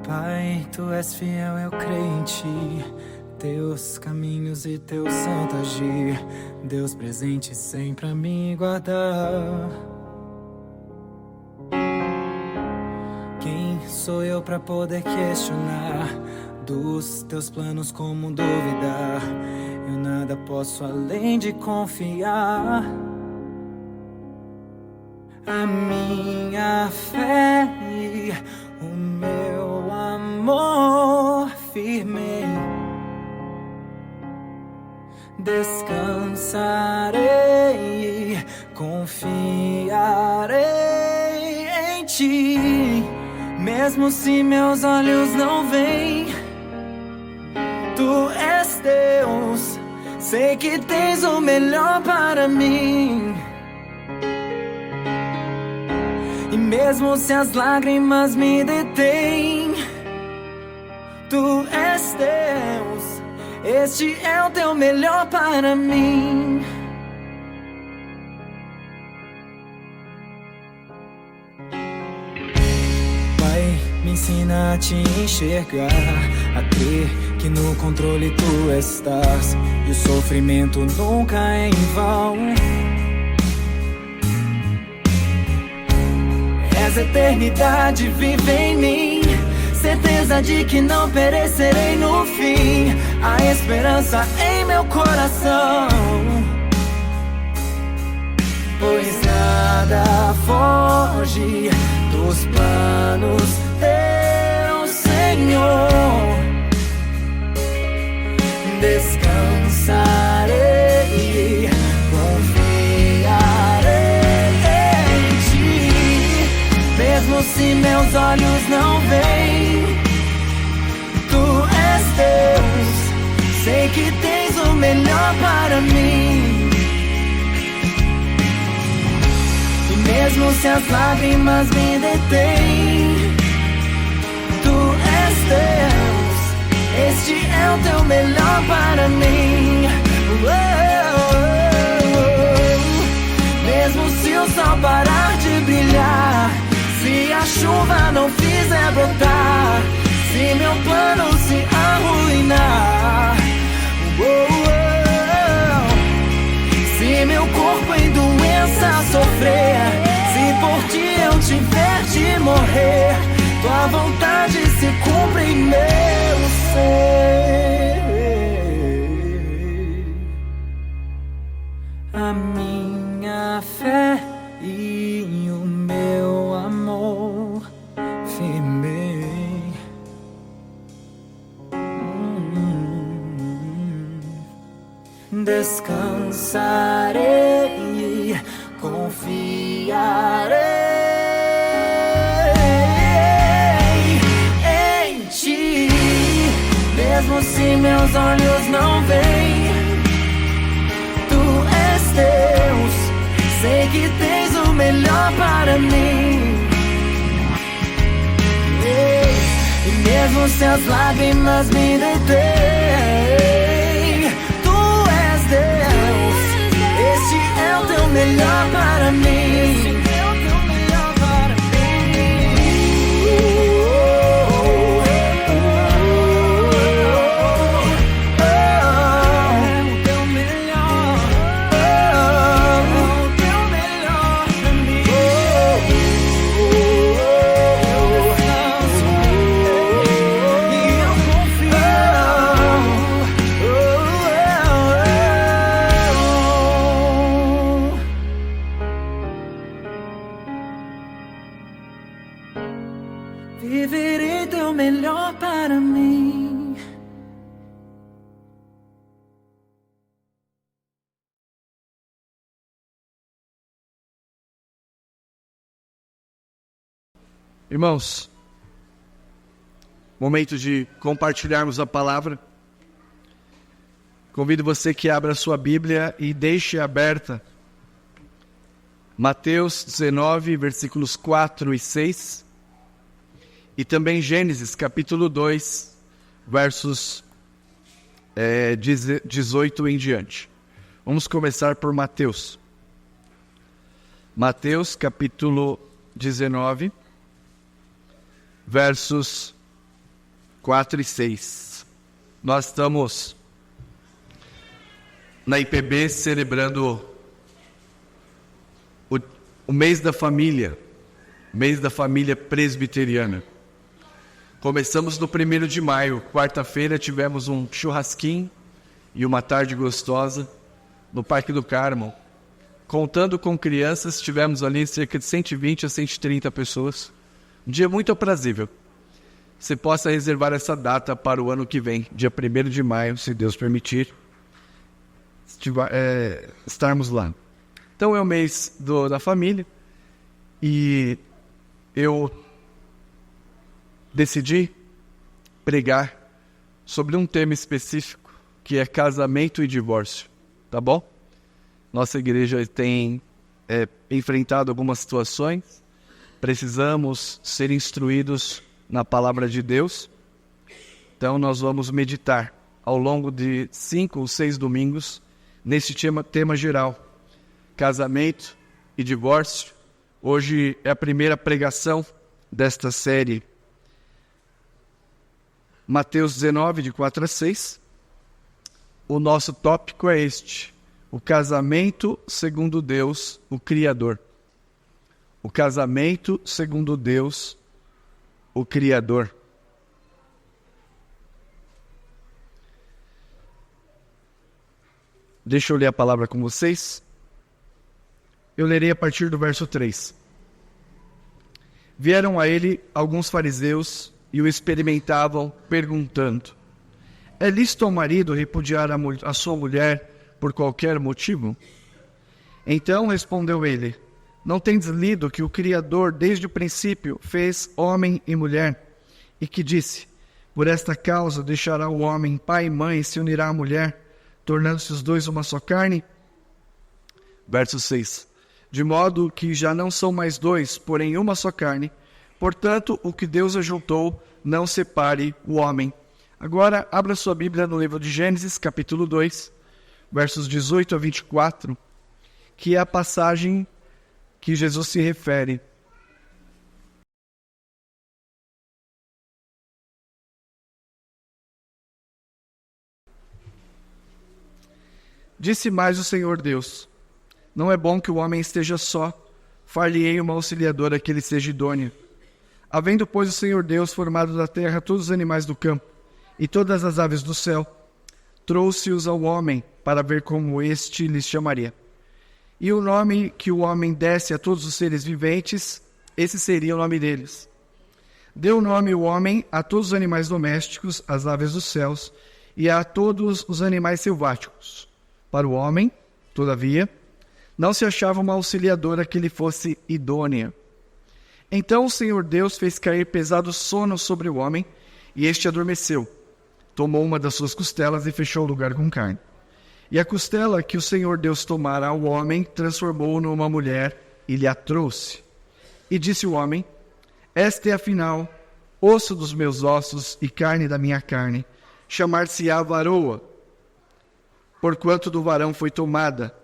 Pai, Tu és fiel, eu creio em Ti. Teus caminhos e Teu santo agir, Deus presente sempre a me guardar. Quem sou eu pra poder questionar dos Teus planos, como duvidar? Eu nada posso além de confiar. A minha fé e o meu amor firmei, descansarei, confiarei em Ti. Mesmo se meus olhos não veem, Tu és Deus, sei que tens o melhor para mim. E mesmo se as lágrimas me detêm, Tu és Deus, este é o Teu melhor para mim. Pai, me ensina a Te enxergar, a crer que no controle Tu estás, e o sofrimento nunca é em vão. Essa eternidade vive em mim, certeza de que não perecerei no fim, a esperança em meu coração. Pois nada foge dos planos Teu, Senhor. Descansarei, mesmo se meus olhos não veem, Tu és Deus, sei que tens o melhor para mim. E mesmo se as lágrimas me detêm, Tu és Deus, este é o Teu melhor para mim. Mesmo se o sol parar de brilhar, se a chuva não fizer brotar, se meu plano se arruinar, se meu corpo em doença sofrer, se por Ti eu tiver de morrer, Tua vontade se cumpre em meu ser. A minha fé e o meu amor firmei, descansarei, confiarei em Ti. Mesmo se meus olhos não veem, Tu és Deus, sei que tens o melhor para mim. E mesmo se as lágrimas me detêm, Tu és Deus, este é o Teu melhor para mim. Viverei Teu melhor para mim. Irmãos, momento de compartilharmos a palavra. Convido você que abra a sua Bíblia e deixe aberta Mateus 19, versículos 4 e 6. E também Gênesis, capítulo 2, versos 18 em diante. Vamos começar por Mateus. Mateus, capítulo 19, versos 4 e 6. Nós estamos na IPB celebrando o mês da família presbiteriana. Começamos no 1º de maio, quarta-feira tivemos um churrasquinho e uma tarde gostosa no Parque do Carmo. Contando com crianças, tivemos ali cerca de 120 a 130 pessoas. Um dia muito aprazível. Você possa reservar essa data para o ano que vem, dia 1º de maio, se Deus permitir, estarmos lá. Então é o mês da família e eu decidi pregar sobre um tema específico, que é casamento e divórcio, tá bom? Nossa igreja tem enfrentado algumas situações, precisamos ser instruídos na palavra de Deus, então nós vamos meditar ao longo de 5 ou 6 domingos nesse tema geral, casamento e divórcio. Hoje é a primeira pregação desta série, Mateus 19, de 4 a 6. O nosso tópico é este: o casamento segundo Deus, o Criador. O casamento segundo Deus, o Criador. Deixa eu ler a palavra com vocês. Eu lerei a partir do verso 3. Vieram a ele alguns fariseus e o experimentavam, perguntando: é lícito ao marido repudiar a sua mulher por qualquer motivo? Então respondeu ele: não tendes lido que o Criador desde o princípio fez homem e mulher, e que disse: por esta causa deixará o homem pai e mãe e se unirá à mulher, tornando-se os dois uma só carne? Verso 6. De modo que já não são mais dois, porém uma só carne. Portanto, o que Deus ajuntou, não separe o homem. Agora, abra sua Bíblia no livro de Gênesis, capítulo 2, versos 18 a 24, que é a passagem que Jesus se refere. Disse mais o Senhor Deus: não é bom que o homem esteja só, far-lhe-ei uma auxiliadora que lhe seja idônea. Havendo, pois, o Senhor Deus formado da terra todos os animais do campo e todas as aves do céu, trouxe-os ao homem para ver como este lhes chamaria. E o nome que o homem desse a todos os seres viventes, esse seria o nome deles. Deu nome o homem a todos os animais domésticos, às aves dos céus e a todos os animais selváticos. Para o homem, todavia, não se achava uma auxiliadora que lhe fosse idônea. Então o Senhor Deus fez cair pesado sono sobre o homem, e este adormeceu. Tomou uma das suas costelas e fechou o lugar com carne. E a costela que o Senhor Deus tomara ao homem, transformou-o numa mulher e lhe a trouxe. E disse o homem: esta é afinal osso dos meus ossos e carne da minha carne, chamar-se-á varoa, porquanto do varão foi tomada.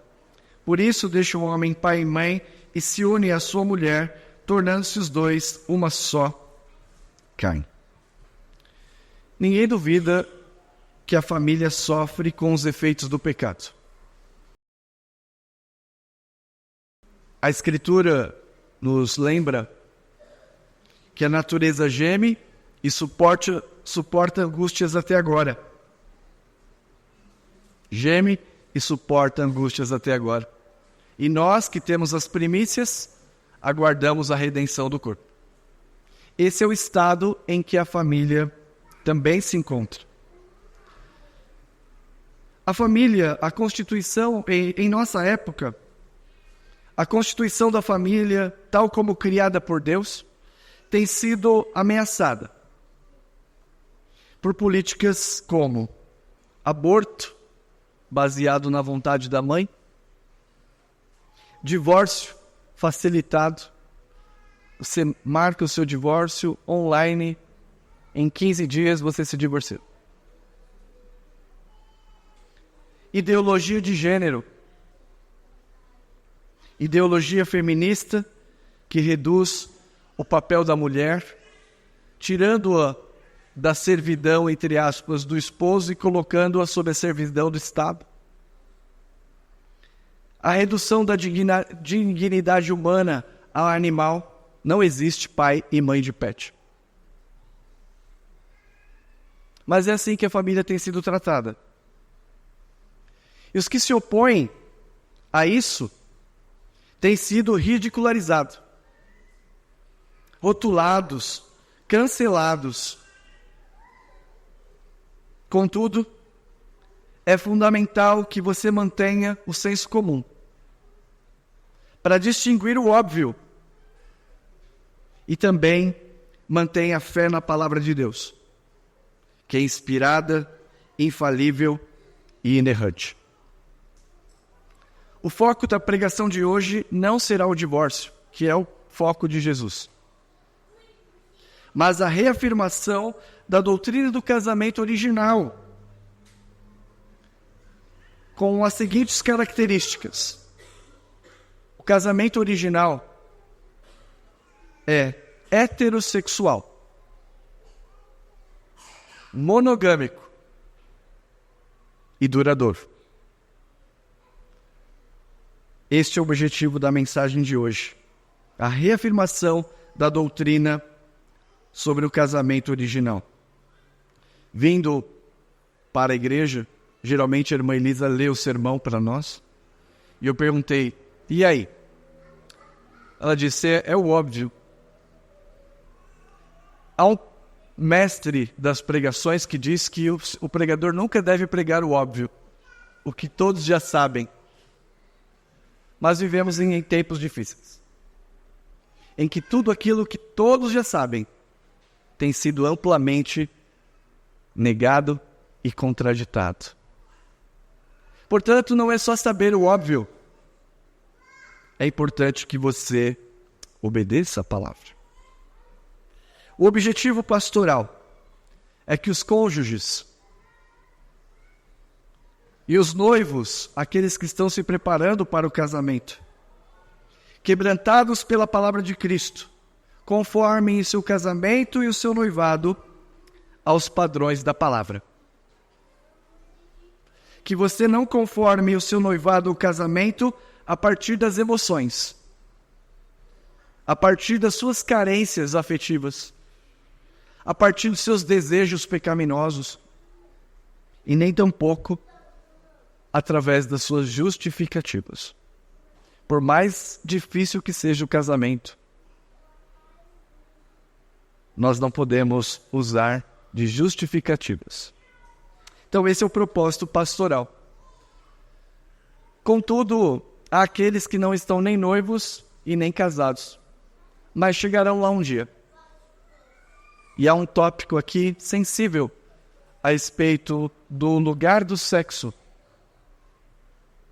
Por isso deixa o homem pai e mãe e se une à sua mulher, tornando-se os dois uma só carne. Ninguém duvida que a família sofre com os efeitos do pecado. A Escritura nos lembra que a natureza geme e suporta angústias até agora. Geme e suporta angústias até agora. E nós que temos as primícias, aguardamos a redenção do corpo. Esse é o estado em que a família também se encontra. A família, a constituição, em nossa época, a constituição da família, tal como criada por Deus, tem sido ameaçada por políticas como aborto, baseado na vontade da mãe, divórcio facilitado. Você marca o seu divórcio online, em 15 dias você se divorciou. Ideologia de gênero, ideologia feminista que reduz o papel da mulher, tirando-a da servidão, entre aspas, do esposo e colocando-a sob a servidão do Estado. A redução da dignidade humana ao animal. Não existe pai e mãe de pet. Mas é assim que a família tem sido tratada. E os que se opõem a isso têm sido ridicularizados, rotulados, cancelados. Contudo, é fundamental que você mantenha o senso comum para distinguir o óbvio e também mantenha a fé na palavra de Deus, que é inspirada, infalível e inerrante. O foco da pregação de hoje não será o divórcio, que é o foco de Jesus, mas a reafirmação da doutrina do casamento original, com as seguintes características. O casamento original é heterossexual, monogâmico e duradouro. Este é o objetivo da mensagem de hoje. A reafirmação da doutrina sobre o casamento original. Vindo para a igreja, geralmente a irmã Elisa lê o sermão para nós, e eu perguntei, e aí? Ela disse, é o óbvio. Há um mestre das pregações que diz que o pregador nunca deve pregar o óbvio, o que todos já sabem. Mas vivemos em tempos difíceis, em que tudo aquilo que todos já sabem tem sido amplamente negado e contraditado. Portanto, não é só saber o óbvio, é importante que você obedeça a palavra. O objetivo pastoral é que os cônjuges e os noivos, aqueles que estão se preparando para o casamento, quebrantados pela palavra de Cristo, conformem o seu casamento e o seu noivado aos padrões da palavra. Que você não conforme o seu noivado ao casamento a partir das emoções, a partir das suas carências afetivas, a partir dos seus desejos pecaminosos, e nem tampouco através das suas justificativas. Por mais difícil que seja o casamento, nós não podemos usar de justificativas. Então esse é o propósito pastoral. Contudo, há aqueles que não estão nem noivos e nem casados, mas chegarão lá um dia. E há um tópico aqui sensível a respeito do lugar do sexo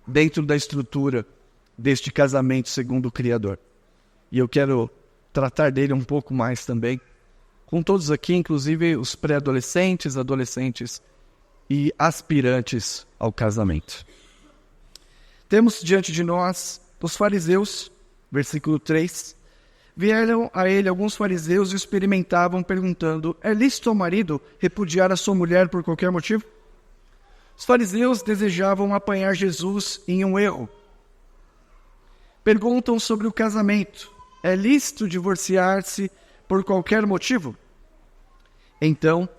dentro da estrutura deste casamento segundo o Criador. E eu quero tratar dele um pouco mais também, com todos aqui, inclusive os pré-adolescentes, adolescentes e aspirantes ao casamento. Temos diante de nós os fariseus, versículo 3. Vieram a ele alguns fariseus e o experimentavam, perguntando, é lícito ao marido repudiar a sua mulher por qualquer motivo? Os fariseus desejavam apanhar Jesus em um erro. Perguntam sobre o casamento. É lícito divorciar-se por qualquer motivo? Então,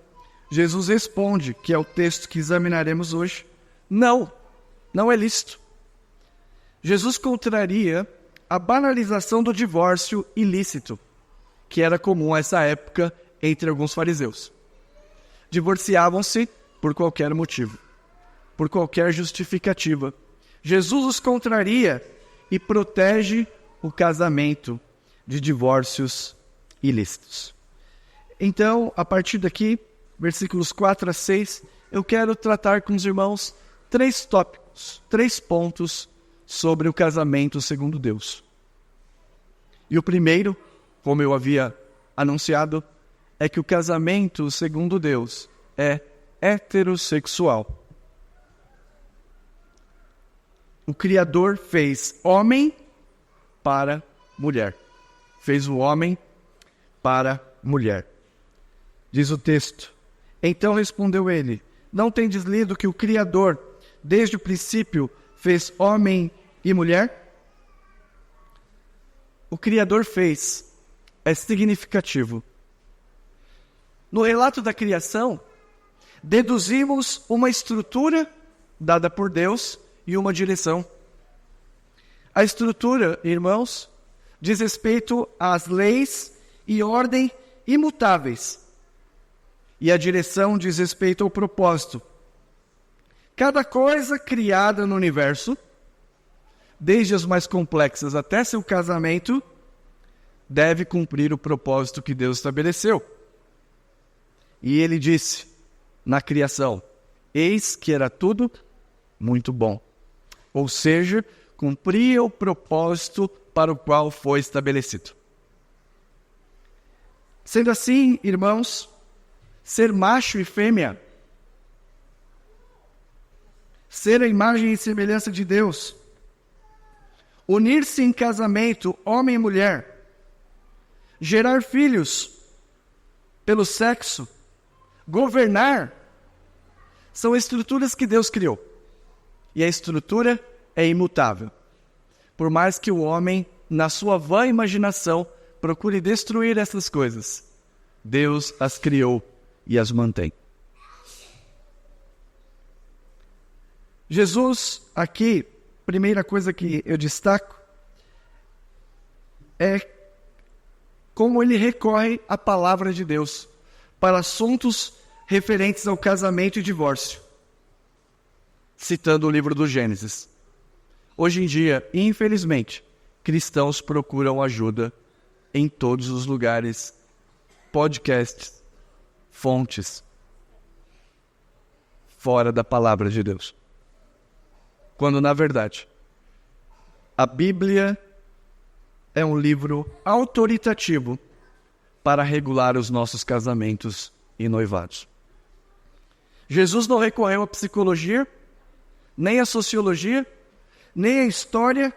Jesus responde, que é o texto que examinaremos hoje, não é lícito. Jesus contraria a banalização do divórcio ilícito, que era comum a essa época entre alguns fariseus. Divorciavam-se por qualquer motivo, por qualquer justificativa. Jesus os contraria e protege o casamento de divórcios ilícitos. Então, a partir daqui, versículos 4 a 6, eu quero tratar com os irmãos 3 tópicos, 3 pontos sobre o casamento segundo Deus. E o primeiro, como eu havia anunciado, é que o casamento segundo Deus é heterossexual. O Criador fez homem para mulher. Fez o homem para mulher. Diz o texto, Então respondeu ele: não tendes lido que o Criador, desde o princípio, fez homem e mulher? O Criador fez é significativo. No relato da criação, deduzimos uma estrutura dada por Deus e uma direção. A estrutura, irmãos, diz respeito às leis e ordem imutáveis. E a direção diz respeito ao propósito. Cada coisa criada no universo, desde as mais complexas até seu casamento, deve cumprir o propósito que Deus estabeleceu. E ele disse na criação: eis que era tudo muito bom. Ou seja, cumpria o propósito para o qual foi estabelecido. Sendo assim, irmãos, ser macho e fêmea, ser a imagem e semelhança de Deus, unir-se em casamento, homem e mulher, gerar filhos pelo sexo, governar, são estruturas que Deus criou. E a estrutura é imutável. Por mais que o homem, na sua vã imaginação, procure destruir essas coisas, Deus as criou e as mantém. Jesus, aqui, primeira coisa que eu destaco, é como ele recorre à palavra de Deus para assuntos referentes ao casamento e divórcio, citando o livro do Gênesis. Hoje em dia, infelizmente, cristãos procuram ajuda em todos os lugares, podcasts, fontes, fora da palavra de Deus. Quando, na verdade, a Bíblia é um livro autoritativo para regular os nossos casamentos e noivados. Jesus não recorreu à psicologia, nem à sociologia, nem à história,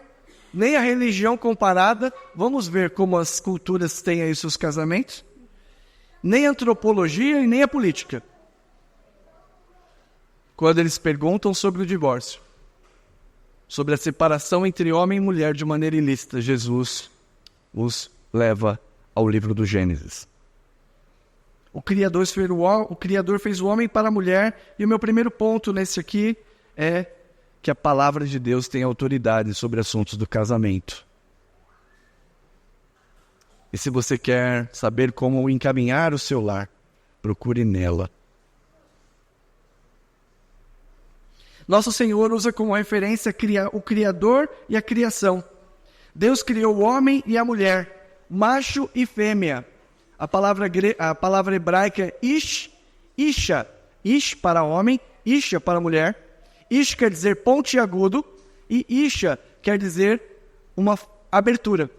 nem à religião comparada. Vamos ver como as culturas têm aí seus casamentos. Nem à antropologia e nem à política. Quando eles perguntam sobre o divórcio, sobre a separação entre homem e mulher de maneira ilícita, Jesus os leva ao livro do Gênesis. O Criador fez o homem para a mulher, e o meu primeiro ponto nesse aqui é que a palavra de Deus tem autoridade sobre assuntos do casamento. E se você quer saber como encaminhar o seu lar, procure nela. Nosso Senhor usa como referência o Criador e a criação. Deus criou o homem e a mulher, macho e fêmea. A palavra hebraica é ish, isha. Ish para homem, isha para mulher. Ish quer dizer pontiagudo e isha quer dizer uma abertura.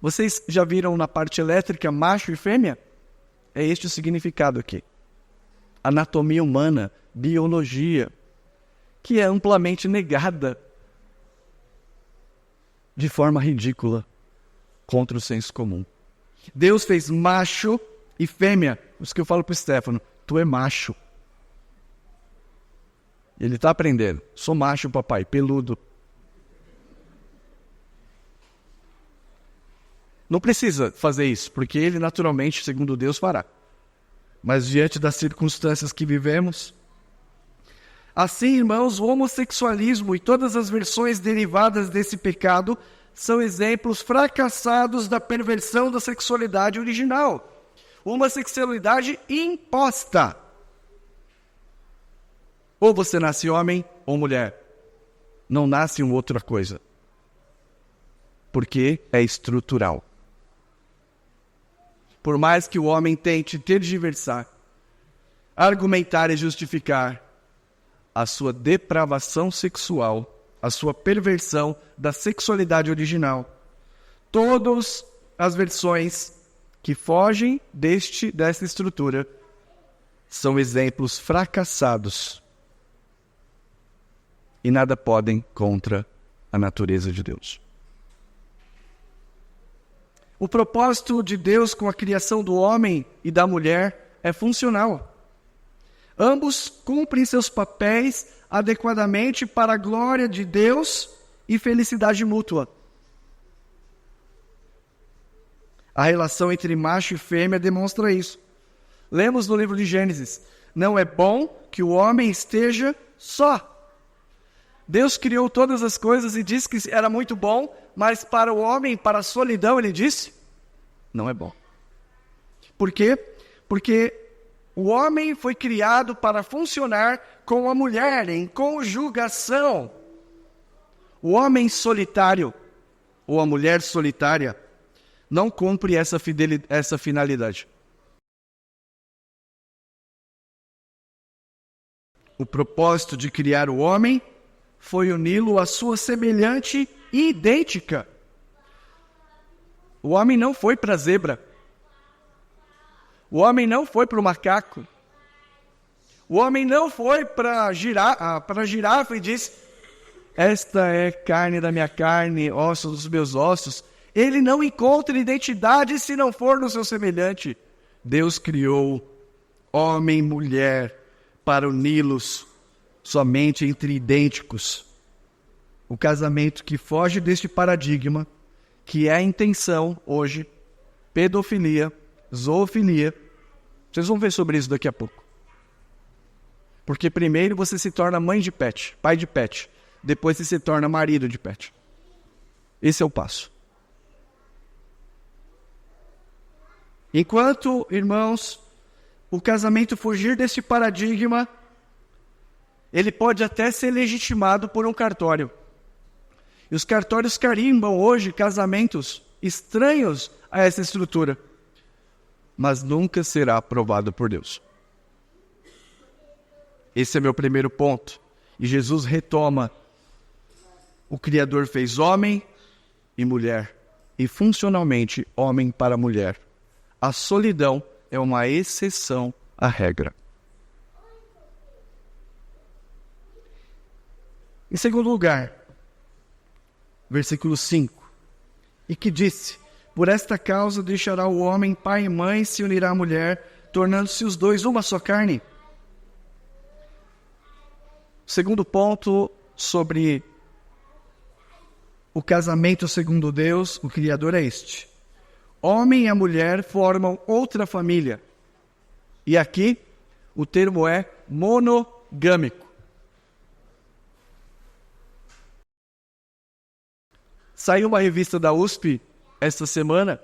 Vocês já viram na parte elétrica macho e fêmea? É este o significado aqui. Anatomia humana, biologia, que é amplamente negada de forma ridícula contra o senso comum. Deus fez macho e fêmea. Isso que eu falo para o Stefano: tu é macho. Ele está aprendendo. Sou macho, papai, peludo. Não precisa fazer isso, porque ele naturalmente, segundo Deus, fará. Mas diante das circunstâncias que vivemos, assim, irmãos, o homossexualismo e todas as versões derivadas desse pecado são exemplos fracassados da perversão da sexualidade original. Uma sexualidade imposta. Ou você nasce homem ou mulher. Não nasce uma outra coisa. Porque é estrutural. Por mais que o homem tente tergiversar, argumentar e justificar a sua depravação sexual, a sua perversão da sexualidade original, todas as versões que fogem dessa estrutura são exemplos fracassados e nada podem contra a natureza de Deus. O propósito de Deus com a criação do homem e da mulher é funcional. Ambos cumprem seus papéis adequadamente para a glória de Deus e felicidade mútua. A relação entre macho e fêmea demonstra isso. Lemos no livro de Gênesis: não é bom que o homem esteja só. Deus criou todas as coisas e disse que era muito bom, mas para o homem, para a solidão, ele disse: não é bom. Por quê? Porque o homem foi criado para funcionar com a mulher em conjugação. O homem solitário ou a mulher solitária não cumpre essa finalidade. O propósito de criar o homem foi uni-lo à sua semelhante e idêntica. O homem não foi para a zebra. O homem não foi para o macaco. O homem não foi para a girafa e disse: esta é carne da minha carne, ossos dos meus ossos. Ele não encontra identidade se não for no seu semelhante. Deus criou homem e mulher para uni-los somente entre idênticos. O casamento que foge deste paradigma, que é a intenção hoje, pedofilia, zoofilia. Vocês vão ver sobre isso daqui a pouco. Porque primeiro você se torna mãe de pet, pai de pet. Depois você se torna marido de pet. Esse é o passo. Enquanto, irmãos, o casamento fugir desse paradigma, ele pode até ser legitimado por um cartório. E os cartórios carimbam hoje casamentos estranhos a essa estrutura, mas nunca será aprovado por Deus. Esse é meu primeiro ponto. E Jesus retoma: o Criador fez homem e mulher, e funcionalmente homem para mulher. A solidão é uma exceção à regra. Em segundo lugar, versículo 5. E que disse: por esta causa deixará o homem pai e mãe, se unirá à mulher, tornando-se os dois uma só carne. Segundo ponto sobre o casamento segundo Deus, o Criador, é este: homem e a mulher formam outra família. E aqui o termo é monogâmico. Saiu uma revista da USP esta semana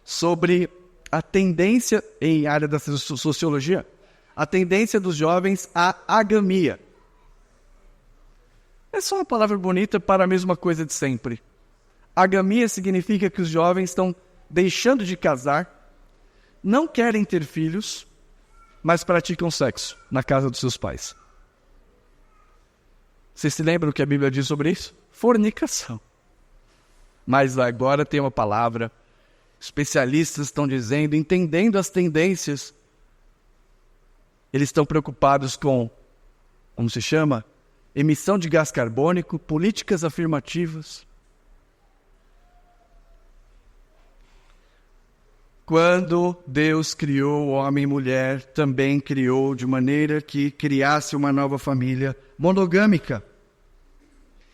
sobre a tendência, em área da sociologia, a tendência dos jovens à agamia. É só uma palavra bonita para a mesma coisa de sempre. Agamia significa que os jovens estão deixando de casar, não querem ter filhos, mas praticam sexo na casa dos seus pais. Vocês se lembram o que a Bíblia diz sobre isso? Fornicação. Mas agora tem uma palavra, especialistas estão dizendo, entendendo as tendências, eles estão preocupados com, como se chama? Emissão de gás carbônico, políticas afirmativas. Quando Deus criou o homem e mulher, também criou de maneira que criasse uma nova família monogâmica.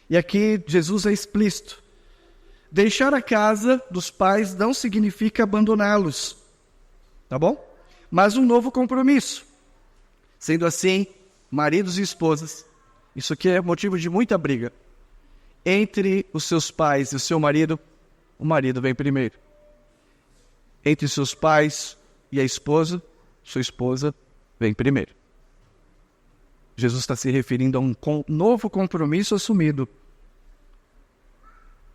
E aqui Jesus é explícito. Deixar a casa dos pais não significa abandoná-los, tá bom? Mas um novo compromisso. Sendo assim, maridos e esposas, isso aqui é motivo de muita briga. Entre os seus pais e o seu marido, o marido vem primeiro. Entre seus pais e a esposa, sua esposa vem primeiro. Jesus está se referindo a um novo compromisso assumido,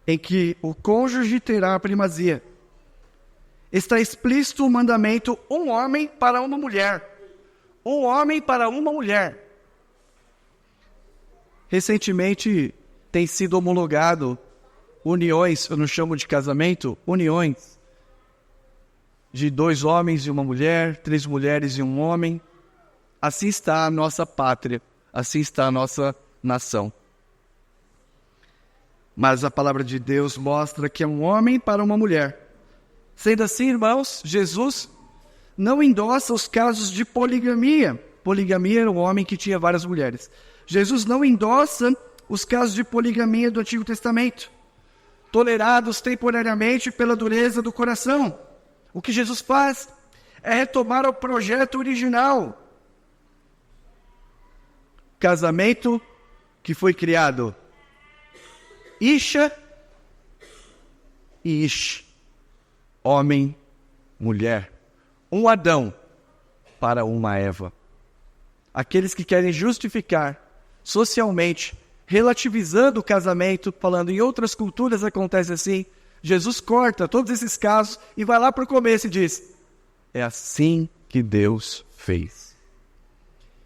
em que o cônjuge terá a primazia. Está explícito o mandamento: um homem para uma mulher. Um homem para uma mulher. Recentemente tem sido homologado uniões, eu não chamo de casamento, uniões de 2 homens e uma mulher, 3 mulheres e um homem. Assim está a nossa pátria, assim está a nossa nação. Mas a palavra de Deus mostra que é um homem para uma mulher. Sendo assim, irmãos, Jesus não endossa os casos de poligamia, Poligamia era um homem que tinha várias mulheres. Jesus não endossa os casos de poligamia do Antigo Testamento, tolerados temporariamente pela dureza do coração. O que Jesus faz é retomar o projeto original. Casamento que foi criado Isha e Ish, homem, mulher, um Adão para uma Eva. Aqueles que querem justificar socialmente, relativizando o casamento, falando em outras culturas acontece assim, Jesus corta todos esses casos e vai lá para o começo e diz: é assim que Deus fez.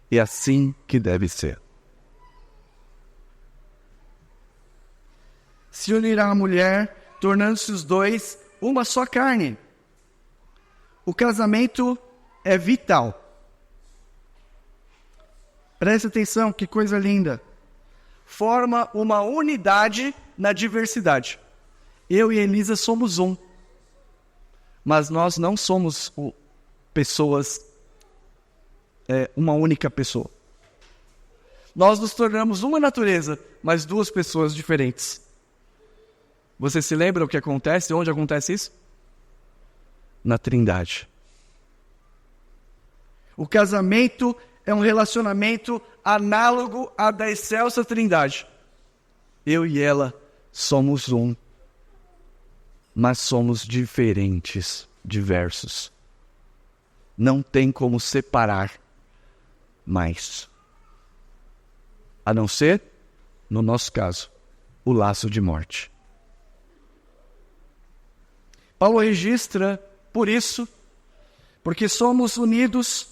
É assim que deve ser. Se unirá a mulher, tornando-se os dois uma só carne. O casamento é vital. Preste atenção, que coisa linda. Forma uma unidade na diversidade. Eu e Elisa somos um. Mas nós não somos pessoas, uma única pessoa. Nós nos tornamos uma natureza, mas duas pessoas diferentes. Você se lembra o que acontece? Onde acontece isso? Na Trindade. O casamento é um relacionamento análogo à da excelsa Trindade. Eu e ela somos um, mas somos diferentes, diversos. Não tem como separar mais. A não ser, no nosso caso, o laço de morte. Paulo registra, por isso, porque somos unidos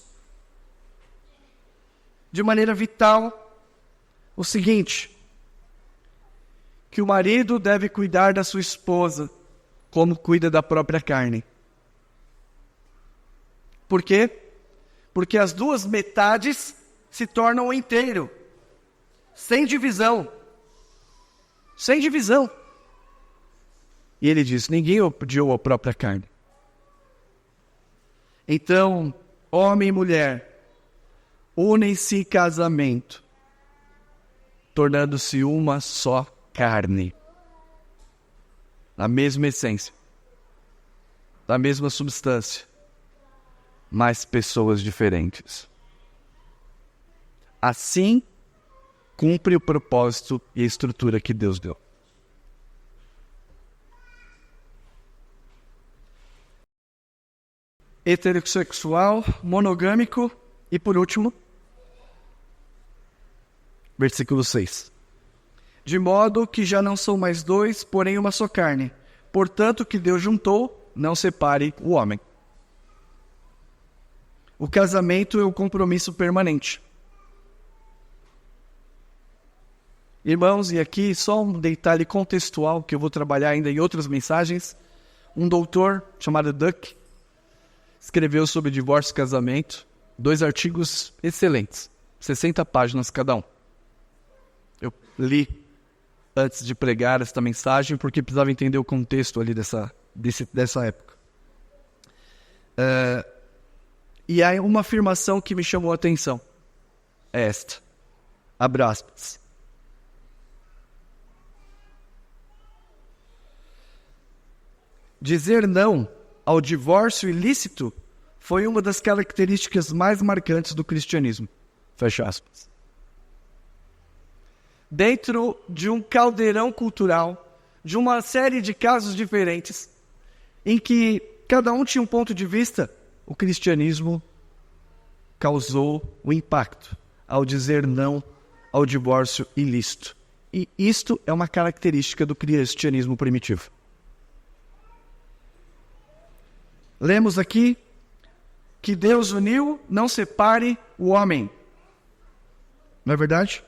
de maneira vital, o seguinte: que o marido deve cuidar da sua esposa como cuida da própria carne. Por quê? Porque as duas metades se tornam um inteiro, sem divisão. Sem divisão. E ele diz: ninguém odiou a própria carne. Então, homem e mulher, unem-se em casamento, tornando-se uma só carne. Na mesma essência, da mesma substância, mas pessoas diferentes. Assim, cumpre o propósito e a estrutura que Deus deu. Heterossexual, monogâmico e, por último, versículo 6. De modo que já não são mais dois, porém uma só carne. Portanto, o que Deus juntou, não separe o homem. O casamento é o compromisso permanente. Irmãos, e aqui só um detalhe contextual que eu vou trabalhar ainda em outras mensagens. Um doutor chamado Duck escreveu sobre divórcio e casamento 2 artigos excelentes, 60 páginas cada um. Eu li antes de pregar esta mensagem porque precisava entender o contexto ali dessa época. E há uma afirmação que me chamou a atenção. É esta. Abre aspas. Dizer não ao divórcio ilícito foi uma das características mais marcantes do cristianismo. Fecha aspas. Dentro de um caldeirão cultural, de uma série de casos diferentes, em que cada um tinha um ponto de vista, o cristianismo causou o impacto ao dizer não ao divórcio ilícito. E isto é uma característica do cristianismo primitivo. Lemos aqui que Deus uniu, não separe o homem. Não é verdade?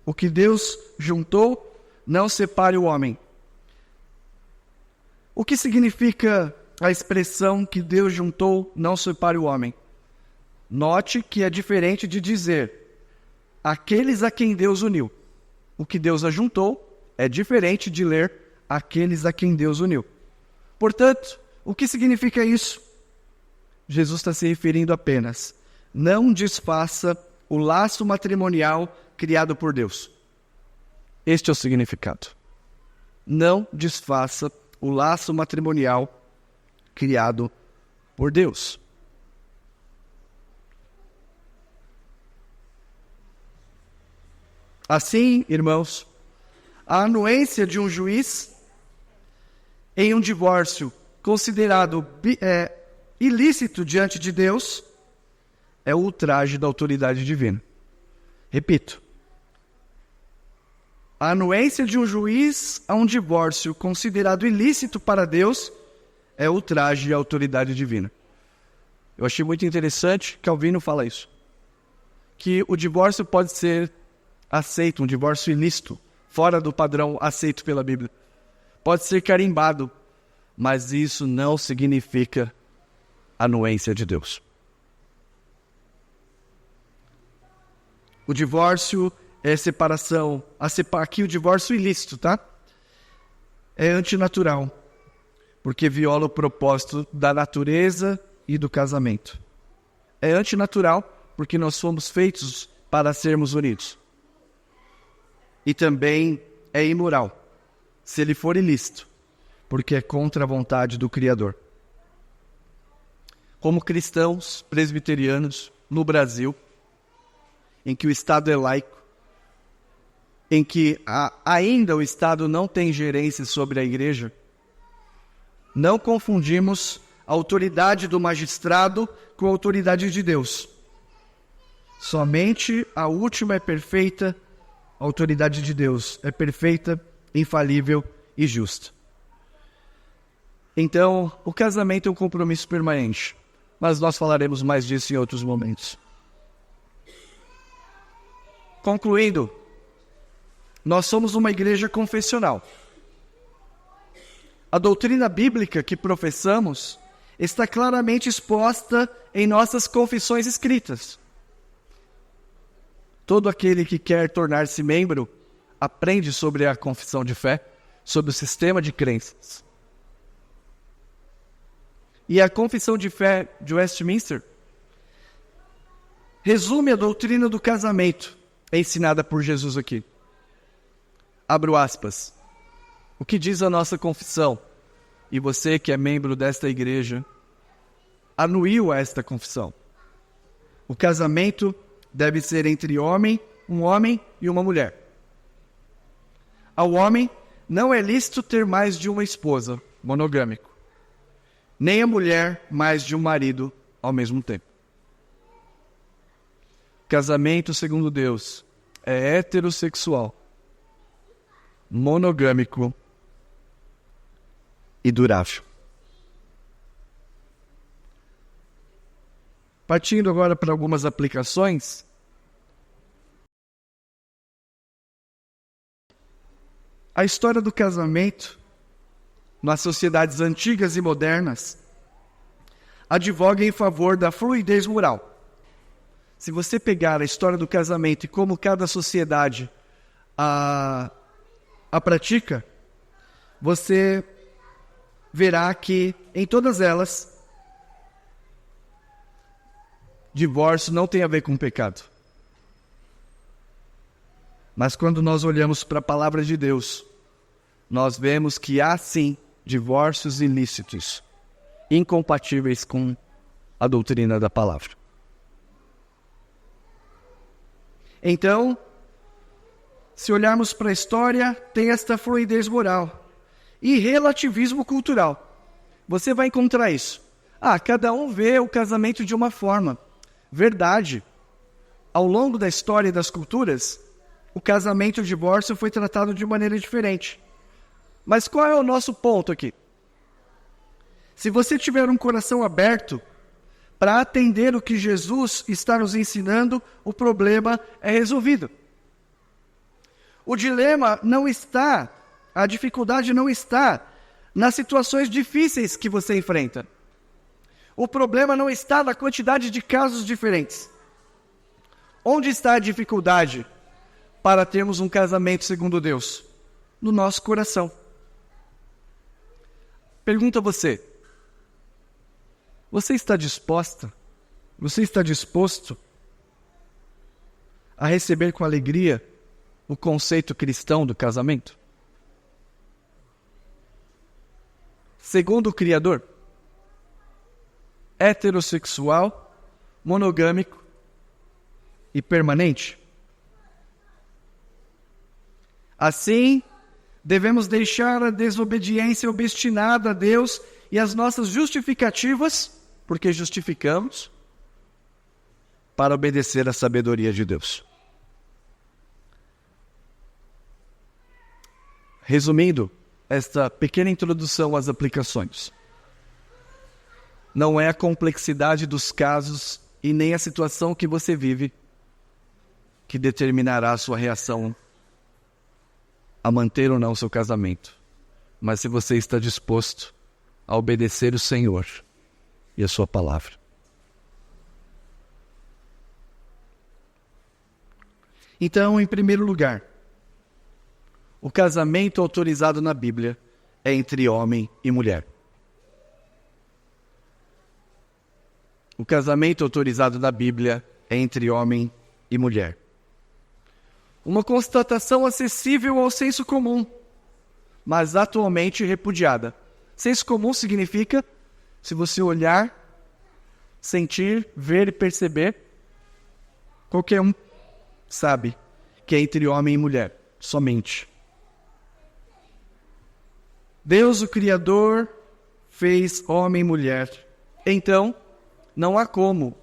O que Deus juntou, não separe o homem. O que significa a expressão que Deus juntou, não separe o homem? Note que é diferente de dizer aqueles a quem Deus uniu. O que Deus ajuntou é diferente de ler aqueles a quem Deus uniu. Portanto, o que significa isso? Jesus está se referindo apenas: não desfaça o laço matrimonial criado por Deus. Este é o significado. Não desfaça o laço matrimonial criado por Deus. Assim, irmãos, a anuência de um juiz em um divórcio considerado ilícito diante de Deus é o ultraje da autoridade divina. Repito, a anuência de um juiz a um divórcio considerado ilícito para Deus é ultraje à autoridade divina. Eu achei muito interessante que Calvino fala isso, que o divórcio pode ser aceito, um divórcio ilícito, fora do padrão aceito pela Bíblia. Pode ser carimbado, mas isso não significa anuência de Deus. O divórcio é separação, aqui o divórcio ilícito, tá? É antinatural, porque viola o propósito da natureza e do casamento. É antinatural, porque nós fomos feitos para sermos unidos. E também é imoral, se ele for ilícito, porque é contra a vontade do Criador. Como cristãos presbiterianos no Brasil, em que o Estado é laico, em que ainda o Estado não tem gerência sobre a igreja, não confundimos a autoridade do magistrado com a autoridade de Deus. Somente a última é perfeita, a autoridade de Deus é perfeita, infalível e justa. Então, o casamento é um compromisso permanente, mas nós falaremos mais disso em outros momentos. Concluindo, nós somos uma igreja confessional. A doutrina bíblica que professamos está claramente exposta em nossas confissões escritas. Todo aquele que quer tornar-se membro aprende sobre a confissão de fé, sobre o sistema de crenças. E a confissão de fé de Westminster resume a doutrina do casamento ensinada por Jesus aqui. Abro aspas. O que diz a nossa confissão? E você que é membro desta igreja, anuiu a esta confissão. O casamento deve ser entre um homem e uma mulher. Ao homem não é lícito ter mais de uma esposa, monogâmico, nem a mulher mais de um marido ao mesmo tempo. Casamento, segundo Deus, é heterossexual, monogâmico e durável. Partindo agora para algumas aplicações. A história do casamento, nas sociedades antigas e modernas, advoga em favor da fluidez moral. Se você pegar a história do casamento e como cada sociedade a pratica, você verá que em todas elas, divórcio não tem a ver com pecado. Mas quando nós olhamos para a palavra de Deus, nós vemos que há sim divórcios ilícitos, incompatíveis com a doutrina da palavra. Então, se olharmos para a história, tem esta fluidez moral e relativismo cultural. Você vai encontrar isso. Cada um vê o casamento de uma forma. Verdade. Ao longo da história e das culturas, o casamento e o divórcio foi tratado de maneira diferente. Mas qual é o nosso ponto aqui? Se você tiver um coração aberto para atender o que Jesus está nos ensinando, o problema é resolvido. O dilema não está, a dificuldade não está nas situações difíceis que você enfrenta. O problema não está na quantidade de casos diferentes. Onde está a dificuldade para termos um casamento segundo Deus? No nosso coração. Pergunto a você: Você está disposta? Você está disposto a receber com alegria o conceito cristão do casamento? Segundo o Criador, heterossexual, monogâmico e permanente. Assim, devemos deixar a desobediência obstinada a Deus e as nossas justificativas, porque justificamos, para obedecer à sabedoria de Deus. Resumindo esta pequena introdução às aplicações, não é a complexidade dos casos e nem a situação que você vive que determinará a sua reação a manter ou não o seu casamento, mas se você está disposto a obedecer o Senhor e a sua palavra. Então, em primeiro lugar, o casamento autorizado na Bíblia é entre homem e mulher. O casamento autorizado na Bíblia é entre homem e mulher. Uma constatação acessível ao senso comum, mas atualmente repudiada. Senso comum significa, se você olhar, sentir, ver e perceber, qualquer um sabe que é entre homem e mulher, somente. Deus, o Criador, fez homem e mulher. Então, não há como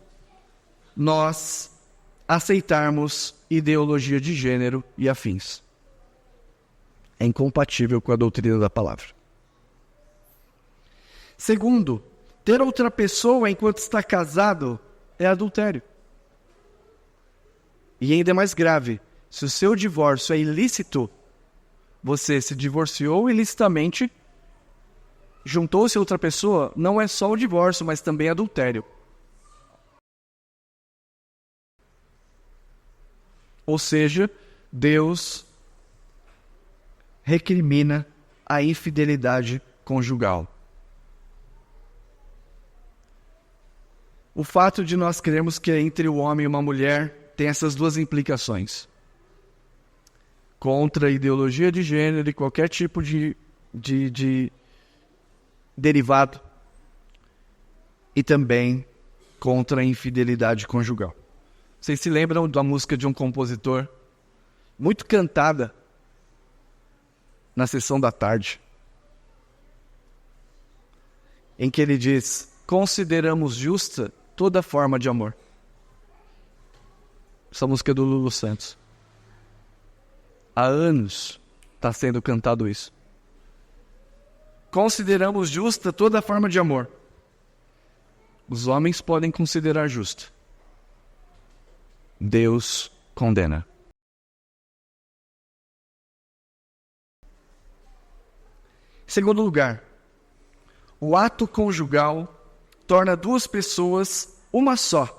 nós aceitarmos ideologia de gênero e afins. É incompatível com a doutrina da palavra. Segundo, ter outra pessoa enquanto está casado é adultério. E ainda é mais grave, se o seu divórcio é ilícito, você se divorciou ilicitamente, juntou-se a outra pessoa, não é só o divórcio, mas também adultério. Ou seja, Deus recrimina a infidelidade conjugal. O fato de nós crermos que é entre o homem e uma mulher tem essas duas implicações. Contra a ideologia de gênero e qualquer tipo de derivado. E também contra a infidelidade conjugal. Vocês se lembram da música de um compositor muito cantada na sessão da tarde, em que ele diz: consideramos justa toda forma de amor. Essa música é do Lulu Santos. Há anos está sendo cantado isso. Consideramos justa toda forma de amor. Os homens podem considerar justa. Deus condena. Em segundo lugar, o ato conjugal torna duas pessoas uma só.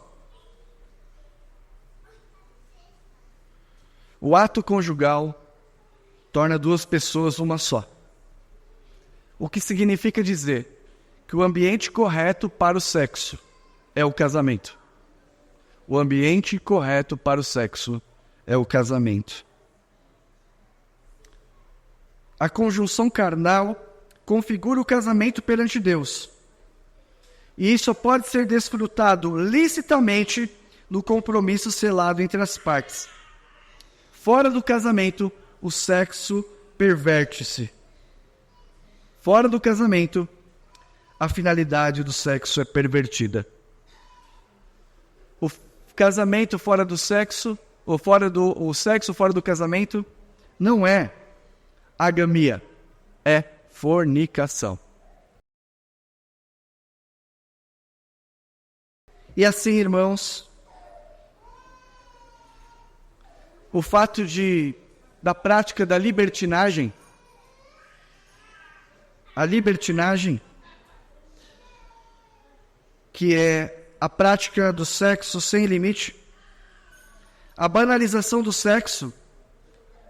O ato conjugal torna duas pessoas uma só. O que significa dizer que o ambiente correto para o sexo é o casamento. O ambiente correto para o sexo é o casamento. A conjunção carnal configura o casamento perante Deus. E isso pode ser desfrutado licitamente no compromisso selado entre as partes. Fora do casamento, o sexo perverte-se. Fora do casamento, a finalidade do sexo é pervertida. O casamento fora do sexo, o sexo fora do casamento, não é agamia, é fornicação. E assim, irmãos, o fato da prática da libertinagem, a libertinagem, que é a prática do sexo sem limite, a banalização do sexo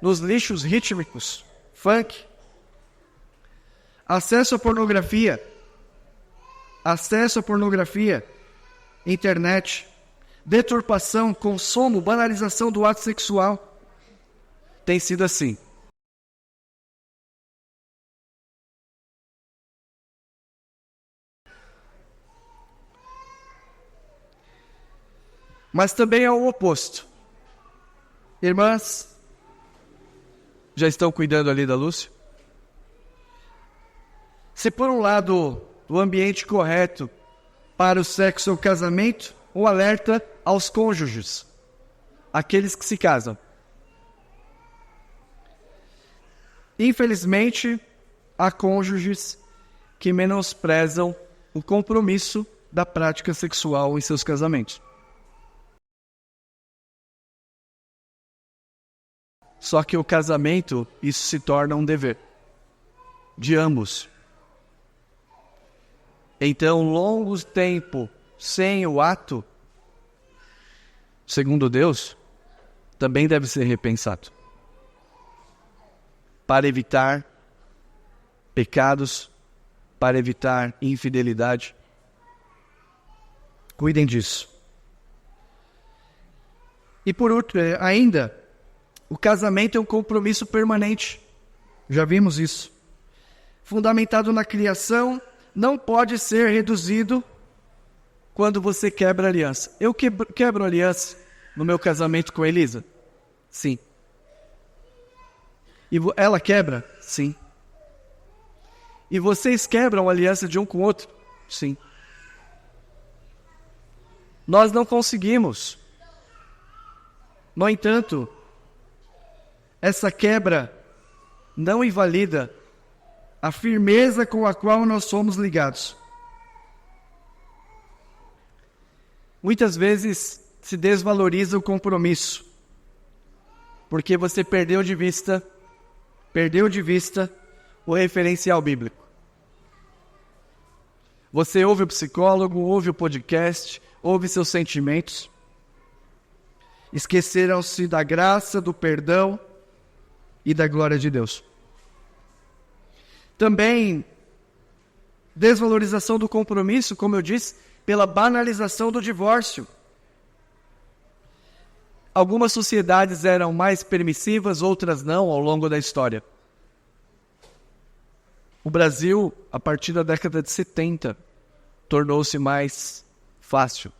nos lixos rítmicos, funk, acesso à pornografia, acesso à pornografia, internet, deturpação, consumo, banalização do ato sexual. Tem sido assim. Mas também é o oposto. Irmãs, já estão cuidando ali da Lúcia? Se por um lado o ambiente correto para o sexo é o casamento, um alerta aos cônjuges, aqueles que se casam. Infelizmente, há cônjuges que menosprezam o compromisso da prática sexual em seus casamentos. Só que o casamento, isso se torna um dever de ambos. Então, longo tempo sem o ato, segundo Deus, também deve ser repensado. Para evitar pecados, para evitar infidelidade. Cuidem disso. E por último, ainda, o casamento é um compromisso permanente. Já vimos isso. Fundamentado na criação, não pode ser reduzido quando você quebra a aliança. Eu quebro a aliança no meu casamento com a Elisa? Sim. E ela quebra? Sim. E vocês quebram a aliança de um com o outro? Sim. Nós não conseguimos. No entanto, essa quebra não invalida a firmeza com a qual nós somos ligados. Muitas vezes se desvaloriza o compromisso, porque você perdeu de vista o referencial bíblico. Você ouve o psicólogo, ouve o podcast, ouve seus sentimentos. Esqueceram-se da graça, do perdão e da glória de Deus. Também, desvalorização do compromisso, como eu disse, pela banalização do divórcio. Algumas sociedades eram mais permissivas, outras não, ao longo da história. O Brasil, a partir da década de 70, tornou-se mais fácil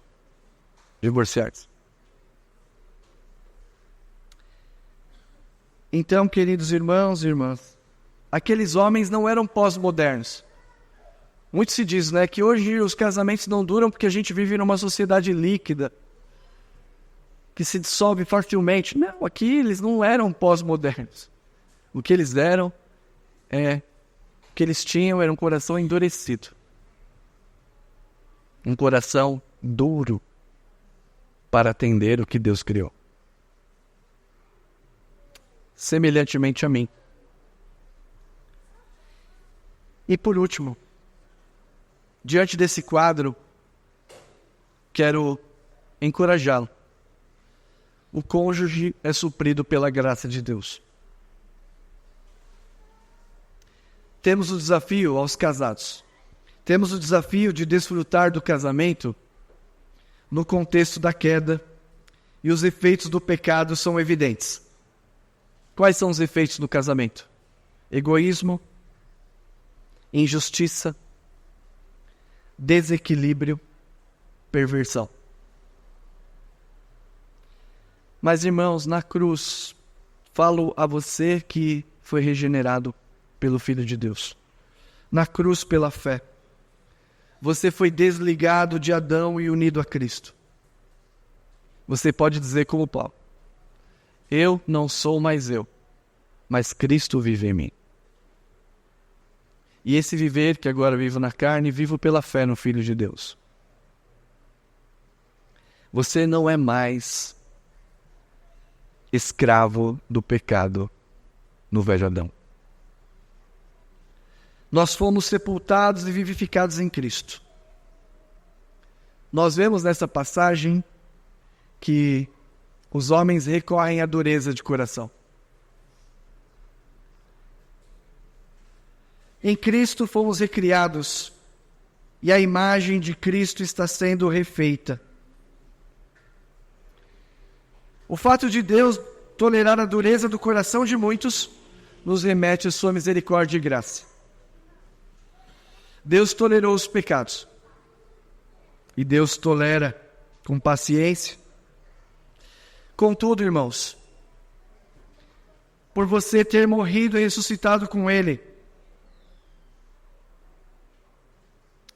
divorciar-se. Então, queridos irmãos e irmãs, aqueles homens não eram pós-modernos. Muito se diz, que hoje os casamentos não duram porque a gente vive numa sociedade líquida, que se dissolve facilmente. Não, aqui eles não eram pós-modernos. O que eles eram, o que eles tinham era um coração endurecido. Um coração duro para atender o que Deus criou. Semelhantemente a mim. E por último, diante desse quadro, quero encorajá-lo. O cônjuge é suprido pela graça de Deus. Temos o desafio aos casados. Temos o desafio de desfrutar do casamento no contexto da queda, e os efeitos do pecado são evidentes. Quais são os efeitos do casamento? Egoísmo, injustiça, desequilíbrio, perversão. Mas, irmãos, na cruz, falo a você que foi regenerado pelo Filho de Deus. Na cruz, pela fé. Você foi desligado de Adão e unido a Cristo. Você pode dizer como Paulo: eu não sou mais eu, mas Cristo vive em mim. E esse viver que agora vivo na carne, vivo pela fé no Filho de Deus. Você não é mais escravo do pecado no velho Adão. Nós fomos sepultados e vivificados em Cristo. Nós vemos nessa passagem que os homens recorrem à dureza de coração. Em Cristo fomos recriados e a imagem de Cristo está sendo refeita. O fato de Deus tolerar a dureza do coração de muitos nos remete à sua misericórdia e graça. Deus tolerou os pecados. E Deus tolera com paciência. Contudo, irmãos, por você ter morrido e ressuscitado com Ele,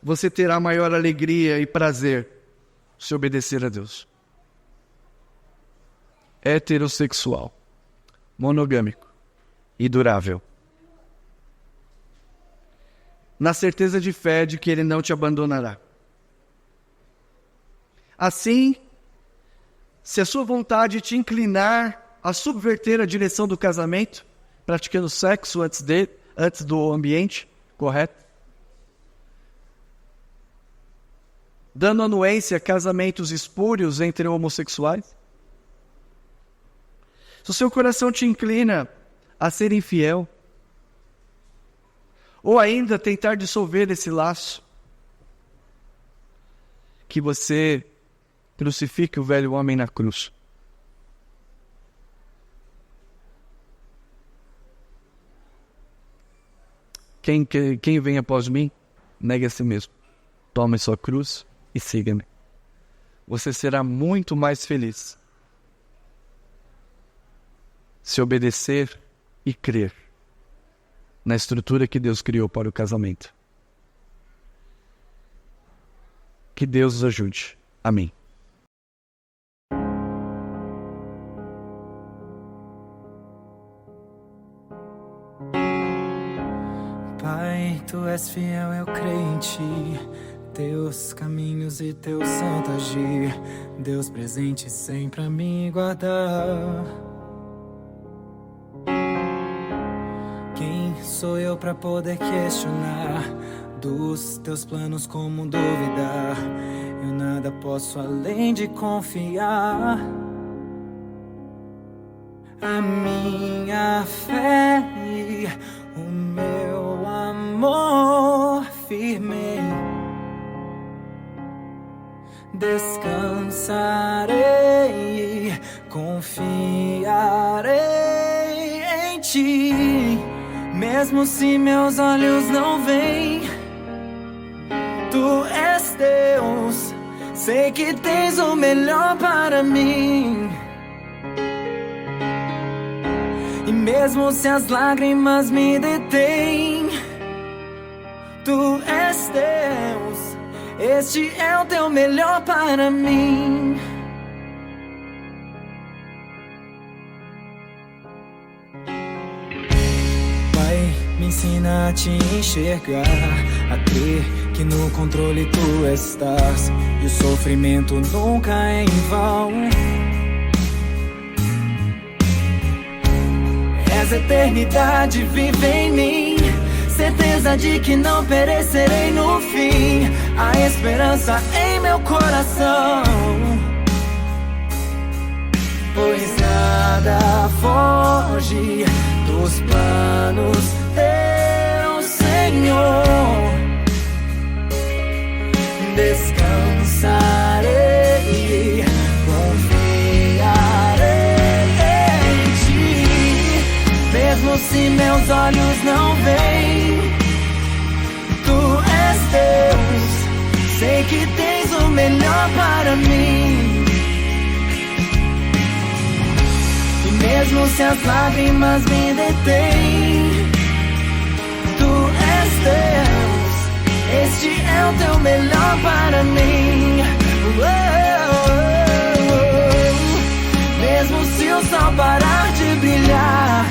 você terá maior alegria e prazer se obedecer a Deus. Heterossexual, monogâmico e durável. Na certeza de fé de que Ele não te abandonará. Assim, se a sua vontade te inclinar a subverter a direção do casamento, praticando sexo antes do ambiente correto, dando anuência a casamentos espúrios entre homossexuais, se o seu coração te inclina a ser infiel, ou ainda tentar dissolver esse laço, que você crucifique o velho homem na cruz. Quem vem após mim, negue a si mesmo. Tome sua cruz e siga-me. Você será muito mais feliz se obedecer e crer na estrutura que Deus criou para o casamento. Que Deus os ajude. Amém. Pai, Tu és fiel, eu creio em Ti. Teus caminhos e Teu santo agir, Deus presente sempre a me guardar. Quem sou eu pra poder questionar dos Teus planos, como duvidar? Eu nada posso além de confiar. A minha fé e o meu amor firmei. Descansarei, confiarei em Ti. Mesmo se meus olhos não veem, Tu és Deus. Sei que tens o melhor para mim. E mesmo se as lágrimas me detêm, Tu és Deus. Este é o Teu melhor para mim. Pai, me ensina a Te enxergar, a crer que no controle Tu estás, e o sofrimento nunca é em vão. És eternidade, vive em mim, certeza de que não perecerei no fim. A esperança em meu coração, pois nada foge dos planos Teus, Senhor. Descansarei, confiarei em Ti. Mesmo se meus olhos não veem, Tu és Deus. Sei que tens o melhor para mim. E mesmo se as lágrimas me detêm, Tu és Deus. Este é o Teu melhor para mim. Mesmo se o sol parar de brilhar,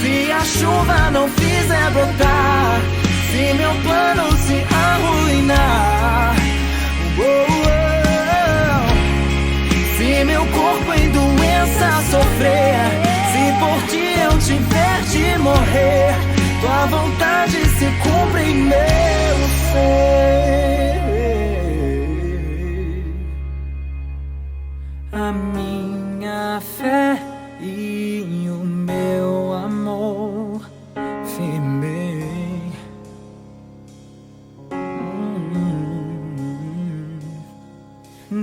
se a chuva não fizer brotar, se meu plano se arruinar, se meu corpo em doença sofrer, se por Ti eu tiver de morrer, Tua vontade se cumpre em meu ser. A minha fé e o meu amor firmei.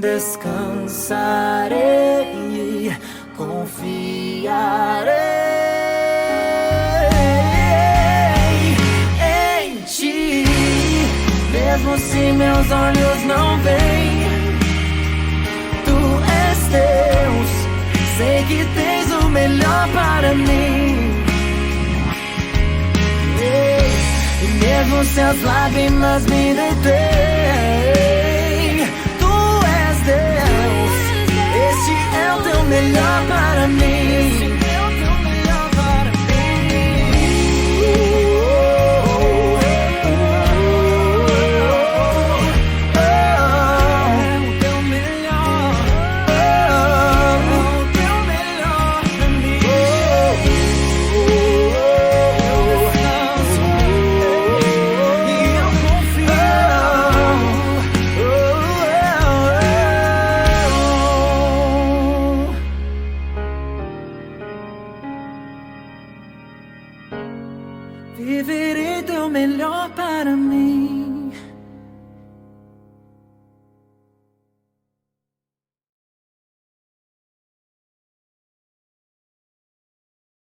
descansarei, confiarei em ti, mesmo se meus olhos não veem. Tu és Deus, sei que tens o melhor para mim. E mesmo se as lágrimas me detêm, tu és Deus, este é o teu melhor para mim. Viverei teu melhor para mim.